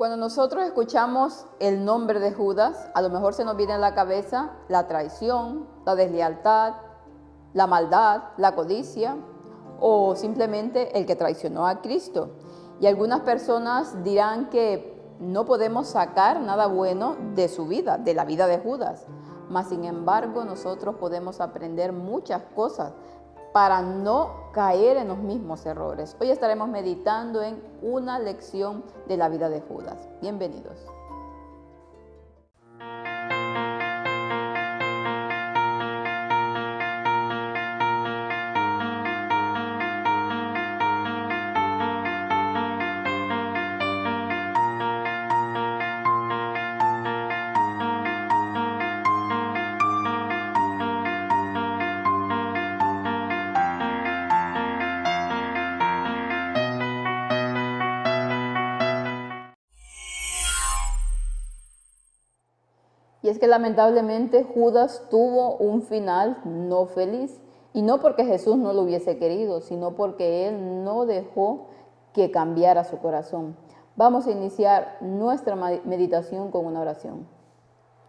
Cuando nosotros escuchamos el nombre de Judas, a lo mejor se nos viene a la cabeza la traición, la deslealtad, la maldad, la codicia o simplemente el que traicionó a Cristo. Y algunas personas dirán que no podemos sacar nada bueno de su vida, de la vida de Judas. Mas sin embargo, nosotros podemos aprender muchas cosas para no caer en los mismos errores. Hoy estaremos meditando en una lección de la vida de Judas. Bienvenidos. Y es que lamentablemente Judas tuvo un final no feliz. Y no porque Jesús no lo hubiese querido, sino porque él no dejó que cambiara su corazón. Vamos a iniciar nuestra meditación con una oración.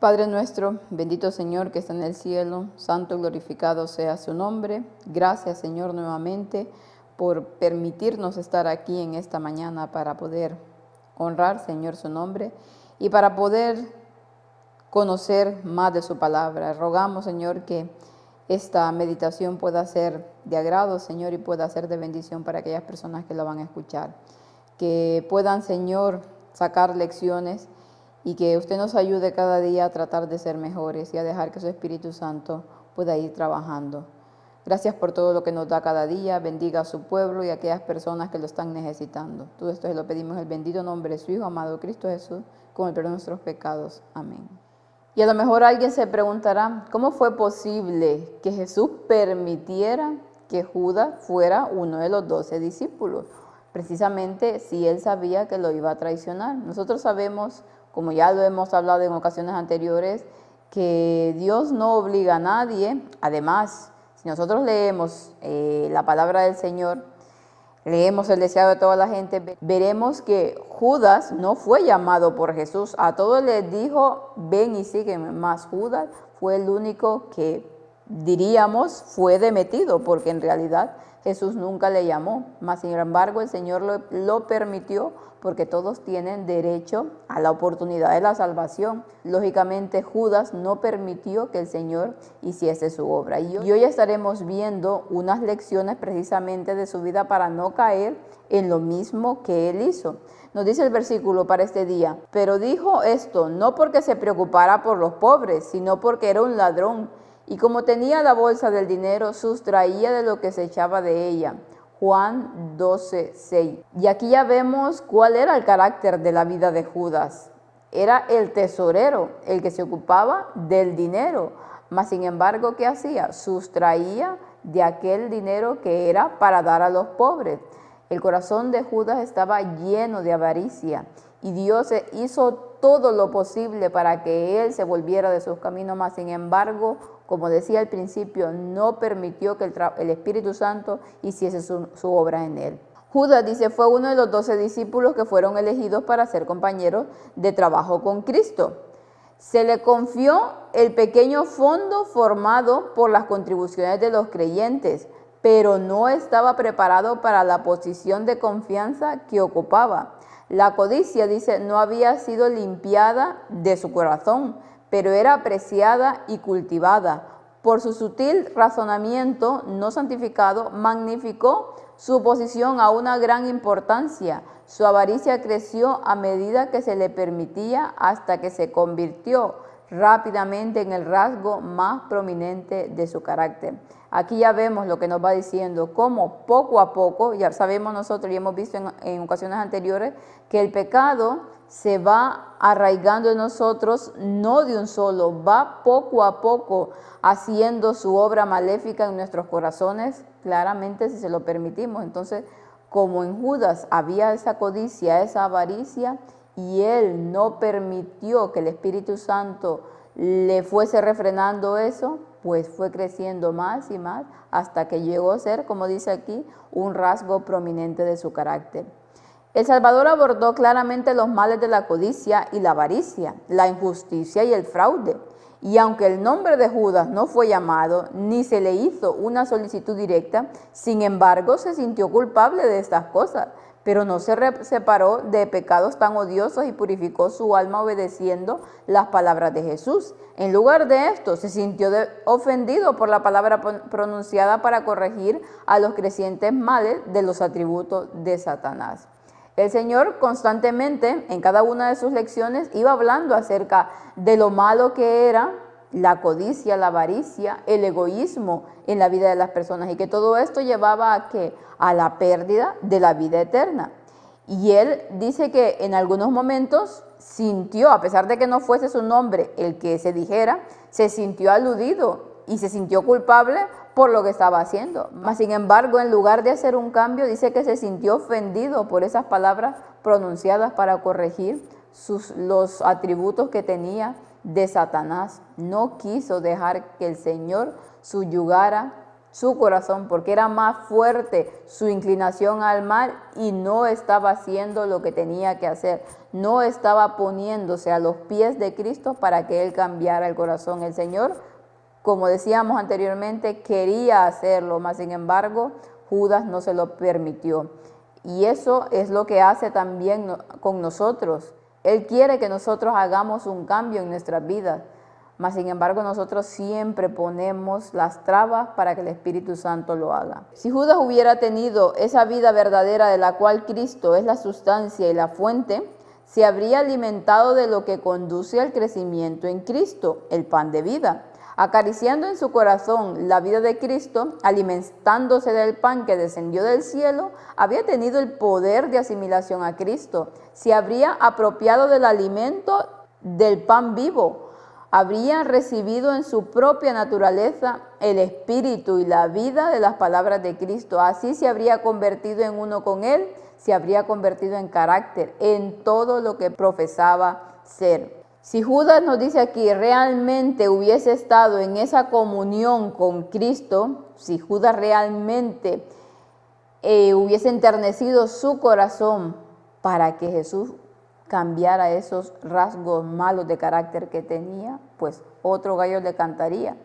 Padre nuestro, bendito Señor que está en el cielo, santo y glorificado sea su nombre. Gracias, Señor, nuevamente por permitirnos estar aquí en esta mañana para poder honrar, Señor, su nombre y para poder conocer más de su palabra. Rogamos, Señor, que esta meditación pueda ser de agrado, Señor, y pueda ser de bendición para aquellas personas que la van a escuchar. Que puedan, Señor, sacar lecciones y que usted nos ayude cada día a tratar de ser mejores y a dejar que su Espíritu Santo pueda ir trabajando. Gracias por todo lo que nos da cada día. Bendiga a su pueblo y a aquellas personas que lo están necesitando. Todo esto se lo pedimos en el bendito nombre de su Hijo amado Cristo Jesús, con el perdón de nuestros pecados. Amén. Y a lo mejor alguien se preguntará, ¿cómo fue posible que Jesús permitiera que Judas fuera uno de los 12 discípulos? Precisamente si él sabía que lo iba a traicionar. Nosotros sabemos, como ya lo hemos hablado en ocasiones anteriores, que Dios no obliga a nadie. Además, si nosotros leemos la palabra del Señor, leemos el deseado de toda la gente, veremos que Judas no fue llamado por Jesús. A todos les dijo, ven y sígueme. Más Judas fue el único que, diríamos, fue demetido, porque en realidad Jesús nunca le llamó. Mas sin embargo el Señor lo permitió porque todos tienen derecho a la oportunidad de la salvación. Lógicamente Judas no permitió que el Señor hiciese su obra. Y hoy estaremos viendo unas lecciones precisamente de su vida para no caer en lo mismo que él hizo. Nos dice el versículo para este día, pero dijo esto no porque se preocupara por los pobres, sino porque era un ladrón. Y como tenía la bolsa del dinero, sustraía de lo que se echaba de ella. Juan 12:6. Y aquí ya vemos cuál era el carácter de la vida de Judas. Era el tesorero, el que se ocupaba del dinero. Mas sin embargo, ¿qué hacía? Sustraía de aquel dinero que era para dar a los pobres. El corazón de Judas estaba lleno de avaricia y Dios hizo todo lo posible para que él se volviera de sus caminos. Mas sin embargo, como decía al principio, no permitió que el Espíritu Santo hiciese su obra en él. Judas, dice, fue uno de los 12 discípulos que fueron elegidos para ser compañeros de trabajo con Cristo. Se le confió el pequeño fondo formado por las contribuciones de los creyentes, pero no estaba preparado para la posición de confianza que ocupaba. La codicia, dice, no había sido limpiada de su corazón, pero era apreciada y cultivada. Por su sutil razonamiento no santificado, magnificó su posición a una gran importancia. Su avaricia creció a medida que se le permitía hasta que se convirtió rápidamente en el rasgo más prominente de su carácter. Aquí ya vemos lo que nos va diciendo, cómo poco a poco, ya sabemos nosotros y hemos visto en ocasiones anteriores, que el pecado se va arraigando en nosotros, no de un solo, va poco a poco haciendo su obra maléfica en nuestros corazones, claramente si se lo permitimos. Entonces, como en Judas había esa codicia, esa avaricia, y él no permitió que el Espíritu Santo le fuese refrenando eso, pues fue creciendo más y más hasta que llegó a ser, como dice aquí, un rasgo prominente de su carácter. El Salvador abordó claramente los males de la codicia y la avaricia, la injusticia y el fraude. Y aunque el nombre de Judas no fue llamado, ni se le hizo una solicitud directa, sin embargo se sintió culpable de estas cosas, pero no se separó de pecados tan odiosos y purificó su alma obedeciendo las palabras de Jesús. En lugar de esto, se sintió ofendido por la palabra pronunciada para corregir a los crecientes males de los atributos de Satanás. El Señor constantemente, en cada una de sus lecciones, iba hablando acerca de lo malo que era la codicia, la avaricia, el egoísmo en la vida de las personas, y que todo esto llevaba a ¿qué? A la pérdida de la vida eterna. Y Él dice que en algunos momentos sintió, a pesar de que no fuese su nombre el que se dijera, se sintió aludido y se sintió culpable por lo que estaba haciendo. Mas, sin embargo, en lugar de hacer un cambio, dice que se sintió ofendido por esas palabras pronunciadas para corregir los atributos que tenía de Satanás. No quiso dejar que el Señor subyugara su corazón, porque era más fuerte su inclinación al mal y no estaba haciendo lo que tenía que hacer. No estaba poniéndose a los pies de Cristo para que Él cambiara el corazón. El Señor, como decíamos anteriormente, quería hacerlo, mas sin embargo, Judas no se lo permitió. Y eso es lo que hace también con nosotros. Él quiere que nosotros hagamos un cambio en nuestras vidas, mas sin embargo nosotros siempre ponemos las trabas para que el Espíritu Santo lo haga. Si Judas hubiera tenido esa vida verdadera de la cual Cristo es la sustancia y la fuente, se habría alimentado de lo que conduce al crecimiento en Cristo, el pan de vida. Acariciando en su corazón la vida de Cristo, alimentándose del pan que descendió del cielo, había tenido el poder de asimilación a Cristo. Se habría apropiado del alimento del pan vivo. Habría recibido en su propia naturaleza el espíritu y la vida de las palabras de Cristo. Así se habría convertido en uno con Él, se habría convertido en carácter, en todo lo que profesaba ser. Si Judas, nos dice aquí, realmente hubiese estado en esa comunión con Cristo, si Judas realmente hubiese enternecido su corazón para que Jesús cambiara esos rasgos malos de carácter que tenía, pues otro gallo le cantaría.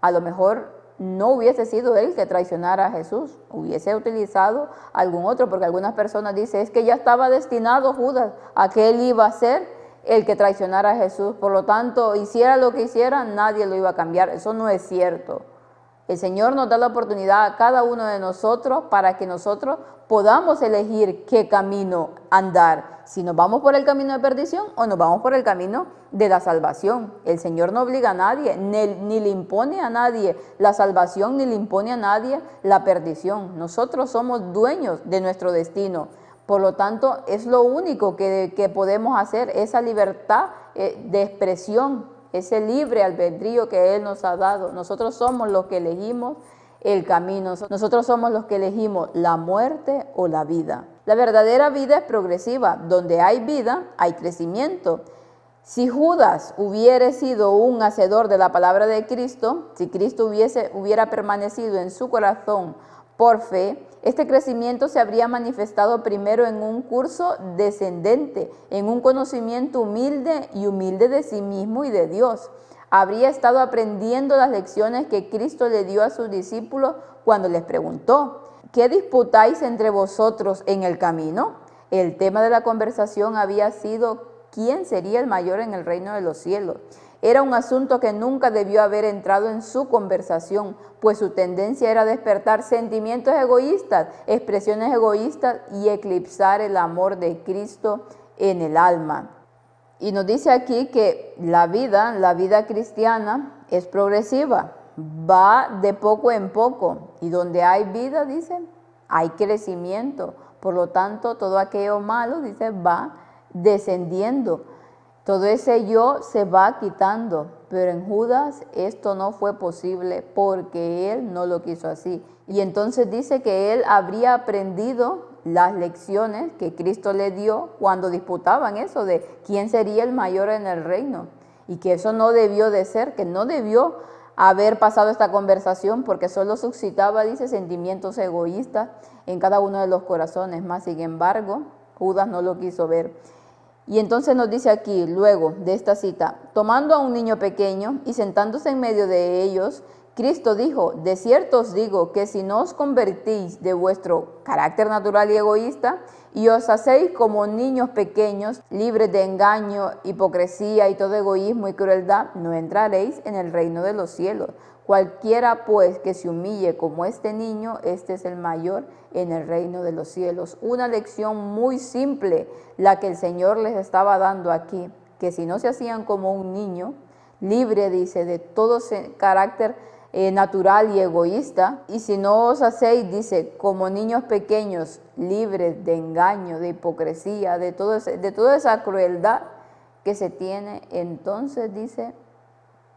A lo mejor no hubiese sido él que traicionara a Jesús, hubiese utilizado algún otro, porque algunas personas dicen, es que ya estaba destinado Judas a que él iba a ser el que traicionara a Jesús, por lo tanto, hiciera lo que hiciera, nadie lo iba a cambiar. Eso no es cierto. El Señor nos da la oportunidad a cada uno de nosotros para que nosotros podamos elegir qué camino andar, si nos vamos por el camino de perdición o nos vamos por el camino de la salvación. El Señor no obliga a nadie, ni le impone a nadie la salvación, ni le impone a nadie la perdición. Nosotros somos dueños de nuestro destino. Por lo tanto, es lo único que podemos hacer, esa libertad de expresión, ese libre albedrío que Él nos ha dado. Nosotros somos los que elegimos el camino, nosotros somos los que elegimos la muerte o la vida. La verdadera vida es progresiva, donde hay vida, hay crecimiento. Si Judas hubiera sido un hacedor de la palabra de Cristo, si Cristo hubiera permanecido en su corazón por fe, este crecimiento se habría manifestado primero en un curso descendente, en un conocimiento humilde de sí mismo y de Dios. Habría estado aprendiendo las lecciones que Cristo le dio a sus discípulos cuando les preguntó, ¿qué disputáis entre vosotros en el camino? El tema de la conversación había sido ¿quién sería el mayor en el reino de los cielos? Era un asunto que nunca debió haber entrado en su conversación, pues su tendencia era despertar sentimientos egoístas, expresiones egoístas y eclipsar el amor de Cristo en el alma. Y nos dice aquí que la vida cristiana es progresiva, va de poco en poco, y donde hay vida, dice, hay crecimiento. Por lo tanto, todo aquello malo, dice, va descendiendo. Todo ese yo se va quitando, pero en Judas esto no fue posible porque él no lo quiso así. Y entonces dice que él habría aprendido las lecciones que Cristo le dio cuando disputaban eso de quién sería el mayor en el reino. Y que eso no debió de ser, que no debió haber pasado esta conversación porque solo suscitaba, dice, sentimientos egoístas en cada uno de los corazones. Más sin embargo, Judas no lo quiso ver. Y entonces nos dice aquí, luego de esta cita, tomando a un niño pequeño y sentándose en medio de ellos, Cristo dijo, de cierto os digo que si no os convertís de vuestro carácter natural y egoísta y os hacéis como niños pequeños, libres de engaño, hipocresía y todo egoísmo y crueldad, no entraréis en el reino de los cielos. Cualquiera pues que se humille como este niño, este es el mayor en el reino de los cielos. Una lección muy simple la que el Señor les estaba dando aquí, que si no se hacían como un niño, libre, dice, de todo carácter natural y egoísta, y si no os hacéis, dice, como niños pequeños, libres de engaño, de hipocresía, de toda esa crueldad que se tiene, entonces dice,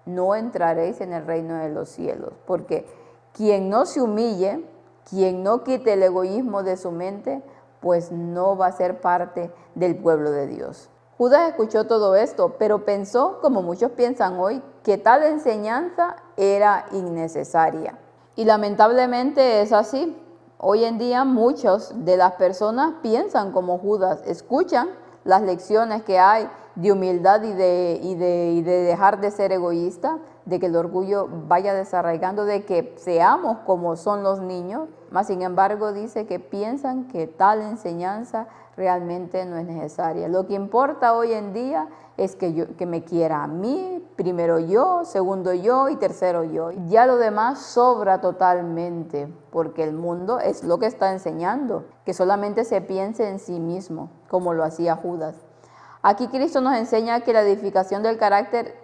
no entraréis en el reino de los cielos, porque quien no se humille, quien no quite el egoísmo de su mente, pues no va a ser parte del pueblo de Dios. Judas escuchó todo esto, pero pensó, como muchos piensan hoy, que tal enseñanza era innecesaria. Y lamentablemente es así. Hoy en día muchas de las personas piensan como Judas, escuchan las lecciones que hay de humildad y de dejar de ser egoísta, de que el orgullo vaya desarraigando, de que seamos como son los niños, mas sin embargo dice que piensan que tal enseñanza realmente no es necesaria. Lo que importa hoy en día es que me quiera a mí, primero yo, segundo yo y tercero yo. Ya lo demás sobra totalmente, porque el mundo es lo que está enseñando, que solamente se piense en sí mismo, como lo hacía Judas. Aquí Cristo nos enseña que la edificación del carácter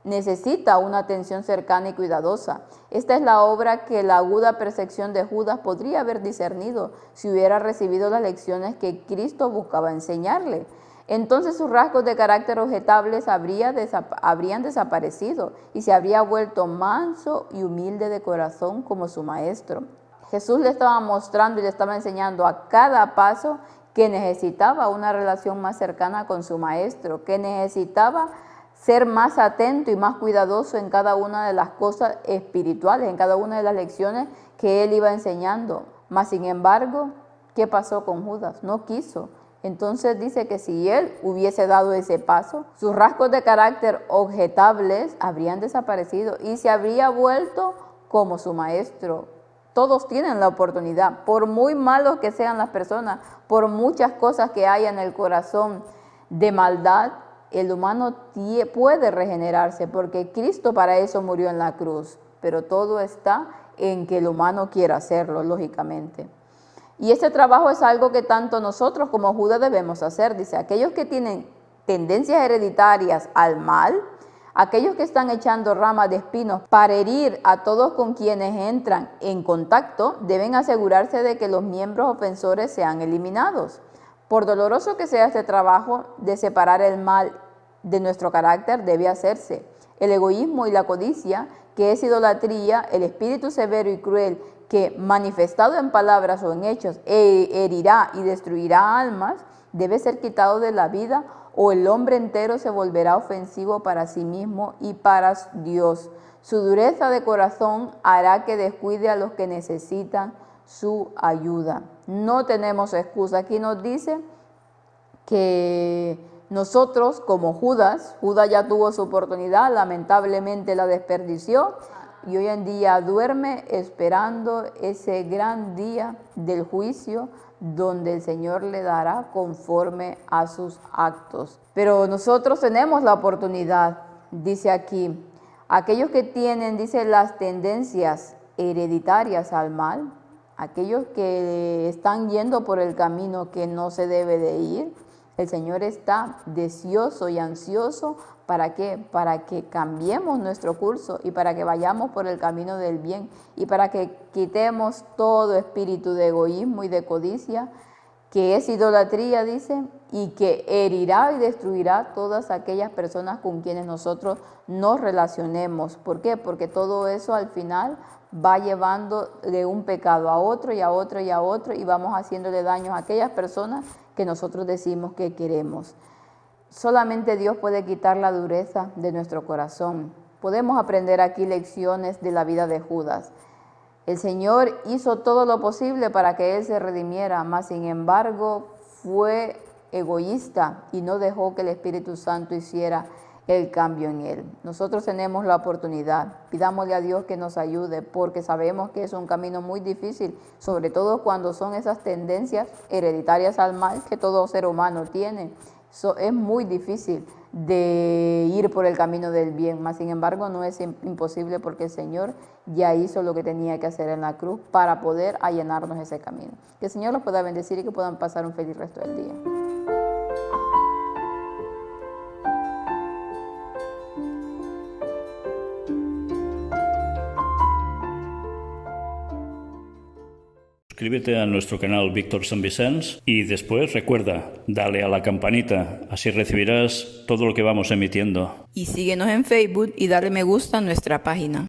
necesita una atención cercana y cuidadosa. Esta es la obra que la aguda percepción de Judas podría haber discernido si hubiera recibido las lecciones que Cristo buscaba enseñarle. Entonces sus rasgos de carácter objetables habrían desaparecido y se habría vuelto manso y humilde de corazón como su maestro. Jesús le estaba mostrando y le estaba enseñando a cada paso que necesitaba una relación más cercana con su maestro, que necesitaba ser más atento y más cuidadoso en cada una de las cosas espirituales, en cada una de las lecciones que él iba enseñando. Mas sin embargo, ¿qué pasó con Judas? No quiso. Entonces dice que si él hubiese dado ese paso, sus rasgos de carácter objetables habrían desaparecido y se habría vuelto como su maestro. Todos tienen la oportunidad, por muy malos que sean las personas, por muchas cosas que haya en el corazón de maldad, el humano puede regenerarse, porque Cristo para eso murió en la cruz, pero todo está en que el humano quiera hacerlo, lógicamente. Y este trabajo es algo que tanto nosotros como Judas debemos hacer. Dice, aquellos que tienen tendencias hereditarias al mal, aquellos que están echando ramas de espinos para herir a todos con quienes entran en contacto, deben asegurarse de que los miembros ofensores sean eliminados. Por doloroso que sea este trabajo de separar el mal de nuestro carácter, debe hacerse. El egoísmo y la codicia, que es idolatría, el espíritu severo y cruel, que manifestado en palabras o en hechos herirá y destruirá almas, debe ser quitado de la vida, o el hombre entero se volverá ofensivo para sí mismo y para Dios. Su dureza de corazón hará que descuide a los que necesitan su ayuda. No tenemos excusa. Aquí nos dice que nosotros, como Judas ya tuvo su oportunidad, lamentablemente la desperdició y hoy en día duerme esperando ese gran día del juicio, donde el Señor le dará conforme a sus actos. Pero nosotros tenemos la oportunidad, dice aquí, aquellos que tienen, dice, las tendencias hereditarias al mal, aquellos que están yendo por el camino que no se debe de ir, el Señor está deseoso y ansioso. ¿Para qué? Para que cambiemos nuestro curso y para que vayamos por el camino del bien y para que quitemos todo espíritu de egoísmo y de codicia, que es idolatría, dice, y que herirá y destruirá todas aquellas personas con quienes nosotros nos relacionemos. ¿Por qué? Porque todo eso al final va llevando de un pecado a otro y a otro y a otro y vamos haciéndole daño a aquellas personas que nosotros decimos que queremos. Solamente Dios puede quitar la dureza de nuestro corazón. Podemos aprender aquí lecciones de la vida de Judas. El Señor hizo todo lo posible para que él se redimiera, mas sin embargo fue egoísta y no dejó que el Espíritu Santo hiciera el cambio en él. Nosotros tenemos la oportunidad, pidámosle a Dios que nos ayude, porque sabemos que es un camino muy difícil, sobre todo cuando son esas tendencias hereditarias al mal que todo ser humano tiene. Es muy difícil de ir por el camino del bien, mas sin embargo no es imposible, porque el Señor ya hizo lo que tenía que hacer en la cruz para poder allanarnos ese camino. Que el Señor los pueda bendecir y que puedan pasar un feliz resto del día. Suscríbete a nuestro canal Víctor San Vicens y después recuerda, dale a la campanita, así recibirás todo lo que vamos emitiendo. Y síguenos en Facebook y dale me gusta a nuestra página.